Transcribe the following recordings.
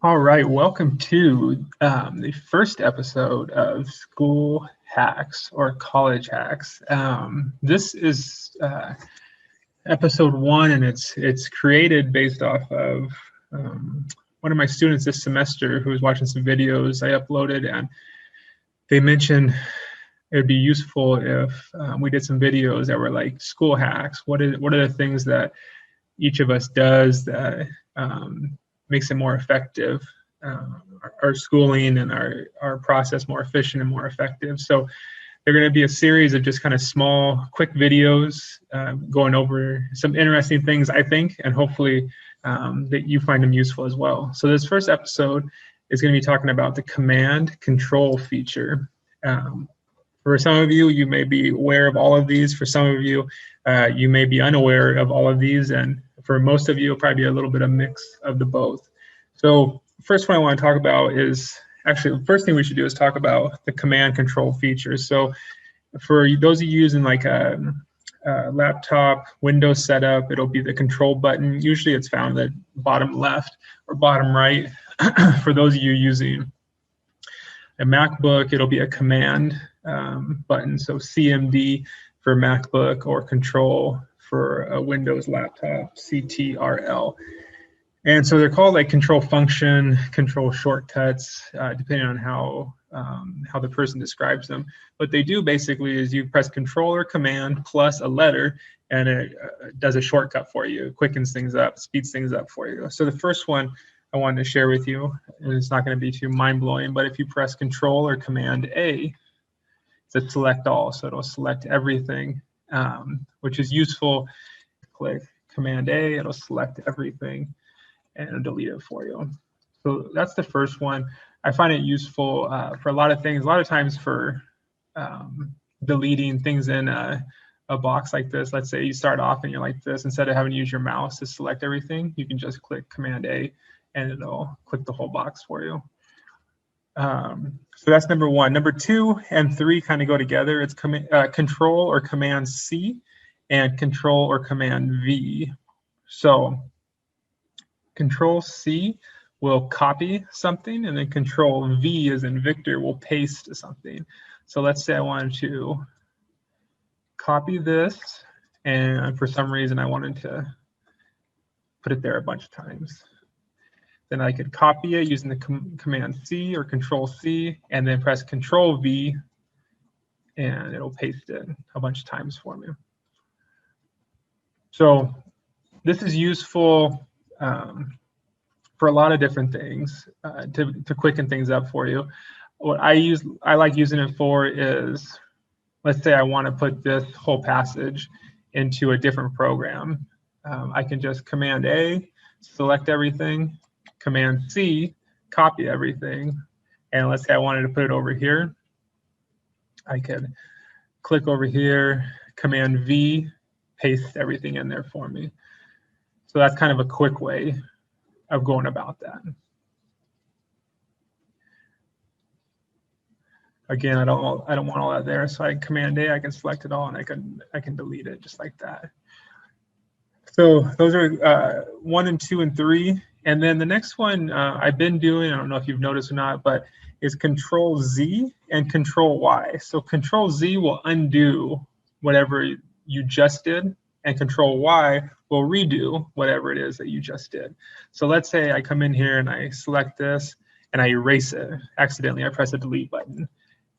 All right, welcome to the first episode of School Hacks or College Hacks. This is episode 1, and it's created based off of one of my students this semester who was watching some videos I uploaded, and they mentioned it would be useful if we did some videos that were like school hacks. What are the things that each of us does that makes it more effective, our schooling and our process more efficient and more effective. So they're going to be a series of just kind of small, quick videos going over some interesting things, I think, and hopefully that you find them useful as well. So this first episode is going to be talking about the command control feature. For some of you, you may be aware of all of these. For some of you, you may be unaware of all of these. And for most of you, it'll probably be a little bit of mix of the both. So first one I want to talk about is, actually, the first thing we should do is talk about the command control features. So for those of you using like a laptop Windows setup, it'll be the control button. Usually it's found at the bottom left or bottom right. For those of you using a MacBook, it'll be a command button. So CMD for MacBook, or control for a Windows laptop, CTRL. And so they're called like control function, control shortcuts, depending on how the person describes them. What they do basically is you press control or command plus a letter, and it does a shortcut for you, quickens things up, speeds things up for you. So the first one I wanted to share with you, and it's not going to be too mind-blowing, but if you press control or command A, it's a select all, so it'll select everything, which is useful. Click command A, it'll select everything and it'll delete it for you. So that's the first one. I find it useful for a lot of things. A lot of times for deleting things in a box like this. Let's say you start off and you're like this. Instead of having to use your mouse to select everything, you can just click command A and it'll click the whole box for you. So that's number 1. Number 2 and 3 kind of go together. It's control or command C and control or command V. So control C will copy something, and then control V, as in Victor, will paste something. So let's say I wanted to copy this, and for some reason I wanted to put it there a bunch of times. Then I could copy it using the command C or control C, and then press control V, and it'll paste it a bunch of times for me. So this is useful for a lot of different things to quicken things up for you. What I like using it for is, let's say I want to put this whole passage into a different program. I can just command A, select everything, command C, copy everything, and let's say I wanted to put it over here. I could click over here, command V, paste everything in there for me. So that's kind of a quick way of going about that. Again, I don't want all that there, so I command A, I can select it all, and I can delete it just like that. So those are 1 and 2 and 3, and then the next one I've been doing, I don't know if you've noticed or not, but is control Z and control Y. So control Z will undo whatever you just did, and control Y will redo whatever it is that you just did. So let's say I come in here and I select this and I erase it accidentally. I press the delete button.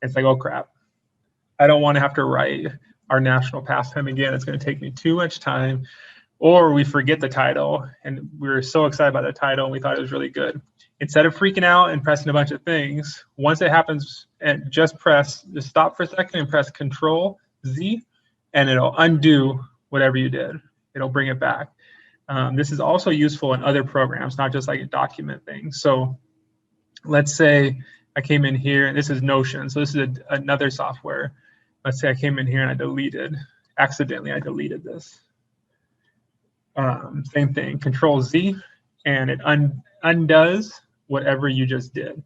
It's like, oh crap, I don't want to have to write our national pastime again. It's going to take me too much time. Or we forget the title, and we were so excited about the title and we thought it was really good. Instead of freaking out and pressing a bunch of things, once it happens, and just stop for a second and press control Z, and it'll undo whatever you did. It'll bring it back. This is also useful in other programs, not just like a document thing. So let's say I came in here, and this is Notion. So this is another software. Let's say I came in here and accidentally I deleted this. Same thing, control Z, and it undoes whatever you just did.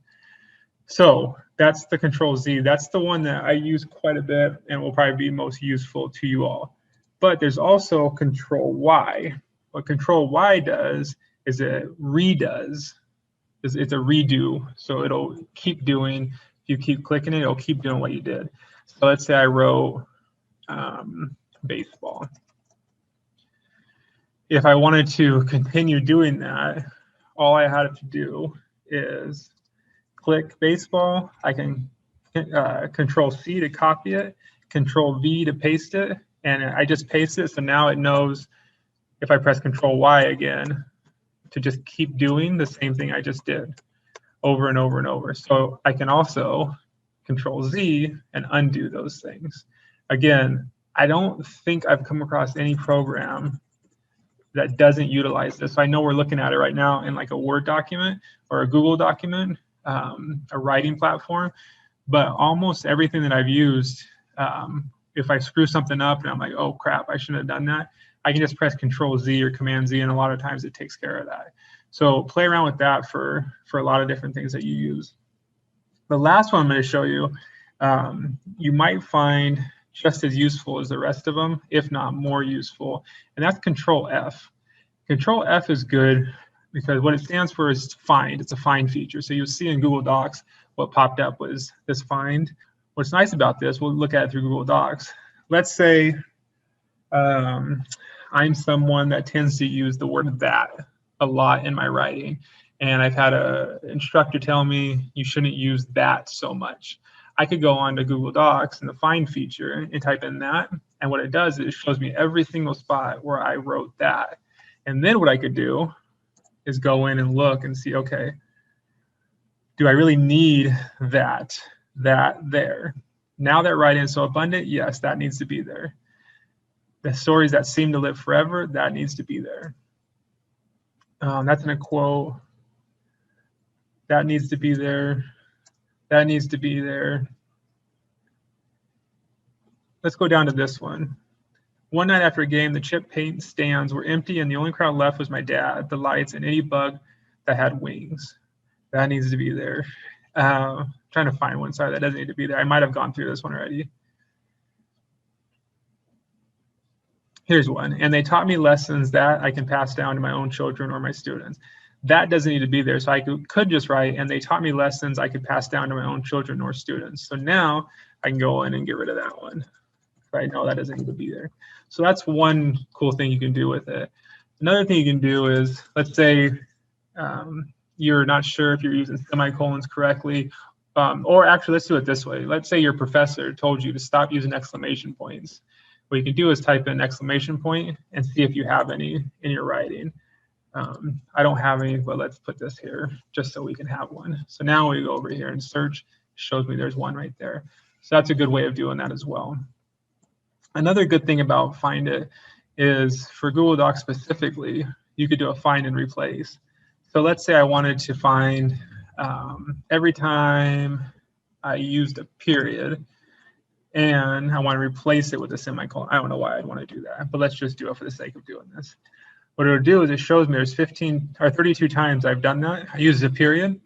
So that's the control Z. That's the one that I use quite a bit and will probably be most useful to you all. But there's also control Y. What control Y does is it redoes it's a redo. So it'll keep doing, if you keep clicking it, it'll keep doing what you did. So let's say I wrote baseball. If I wanted to continue doing that, all I had to do is click baseball. I can Control C to copy it, Control V to paste it, and I just paste it. So now it knows if I press Control Y again to just keep doing the same thing I just did over and over and over. So I can also Control Z and undo those things. Again, I don't think I've come across any program that doesn't utilize this. So I know we're looking at it right now in like a Word document or a Google document, a writing platform, but almost everything that I've used, if I screw something up and I'm like, oh crap, I shouldn't have done that, I can just press Control Z or Command Z, and a lot of times it takes care of that. So play around with that for a lot of different things that you use. The last one I'm going to show you, you might find just as useful as the rest of them, if not more useful, and that's Control F. Control F is good because what it stands for is find. It's a find feature. So you'll see in Google Docs what popped up was this find. What's nice about this, we'll look at it through Google Docs. Let's say I'm someone that tends to use the word that a lot in my writing, and I've had an instructor tell me you shouldn't use that so much. I could go on to Google Docs and the find feature and type in that, and what it does is it shows me every single spot where I wrote that. And then what I could do is go in and look and see, okay, do I really need that there? Now that writing is so abundant, yes, that needs to be there. The stories that seem to live forever, that needs to be there. That's in a quote. That needs to be there. That needs to be there. Let's go down to this one. One night after a game, the chip paint stands were empty and the only crowd left was my dad, the lights, and any bug that had wings. That needs to be there. Trying to find one. Sorry, that doesn't need to be there. I might have gone through this one already. Here's one. And they taught me lessons that I can pass down to my own children or my students. That doesn't need to be there. So I could just write, and they taught me lessons I could pass down to my own children or students. So now I can go in and get rid of that one. Right now that doesn't need to be there. So that's one cool thing you can do with it. Another thing you can do is, let's say you're not sure if you're using semicolons correctly, or actually let's do it this way. Let's say your professor told you to stop using exclamation points. What you can do is type in exclamation point and see if you have any in your writing. I don't have any, but let's put this here just so we can have one. So now we go over here and search, shows me there's one right there. So that's a good way of doing that as well. Another good thing about Find It is for Google Docs specifically, you could do a find and replace. So let's say I wanted to find every time I used a period and I want to replace it with a semicolon. I don't know why I'd want to do that, but let's just do it for the sake of doing this. What it'll do is it shows me there's 15 or 32 times I've done that. I use a period.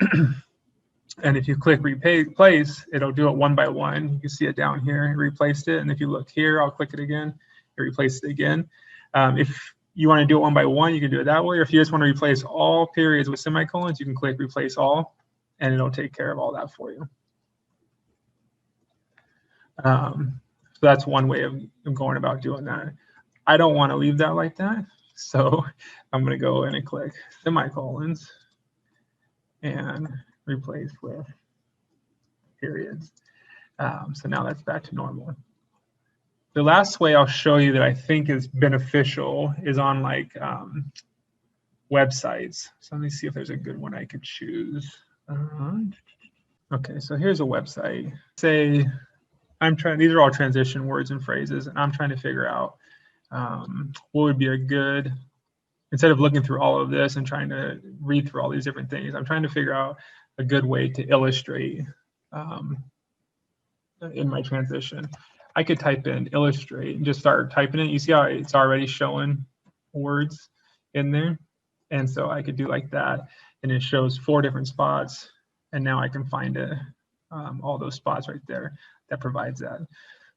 And if you click replace, it'll do it one by one. You can see it down here, it replaced it. And if you look here, I'll click it again, it replaced it again. If you want to do it one by one, you can do it that way. Or if you just want to replace all periods with semicolons, you can click replace all, and it'll take care of all that for you. So that's one way of going about doing that. I don't want to leave that like that. So I'm going to go in and click semicolons and replace with periods. So now that's back to normal. The last way I'll show you that I think is beneficial is on like websites. So let me see if there's a good one I could choose. Okay, so here's a website. Say these are all transition words and phrases, and I'm trying to figure out what would be a good, instead of looking through all of this and trying to read through all these different things, I'm trying to figure out a good way to illustrate in my transition. I could type in illustrate and just start typing it. You see how it's already showing words in there? And so I could do like that, and it shows 4 different spots, and now I can find it, all those spots right there that provides that.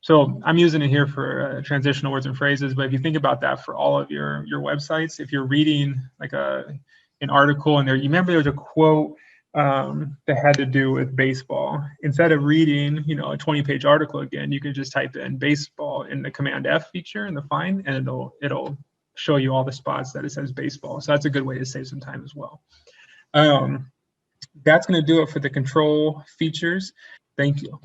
So I'm using it here for transitional words and phrases, but if you think about that for all of your websites, if you're reading like an article and there, you remember there's a quote that had to do with baseball. Instead of reading, you know, a 20-page article again, you can just type in baseball in the Command F feature in the find, and it'll show you all the spots that it says baseball. So that's a good way to save some time as well. That's going to do it for the control features. Thank you.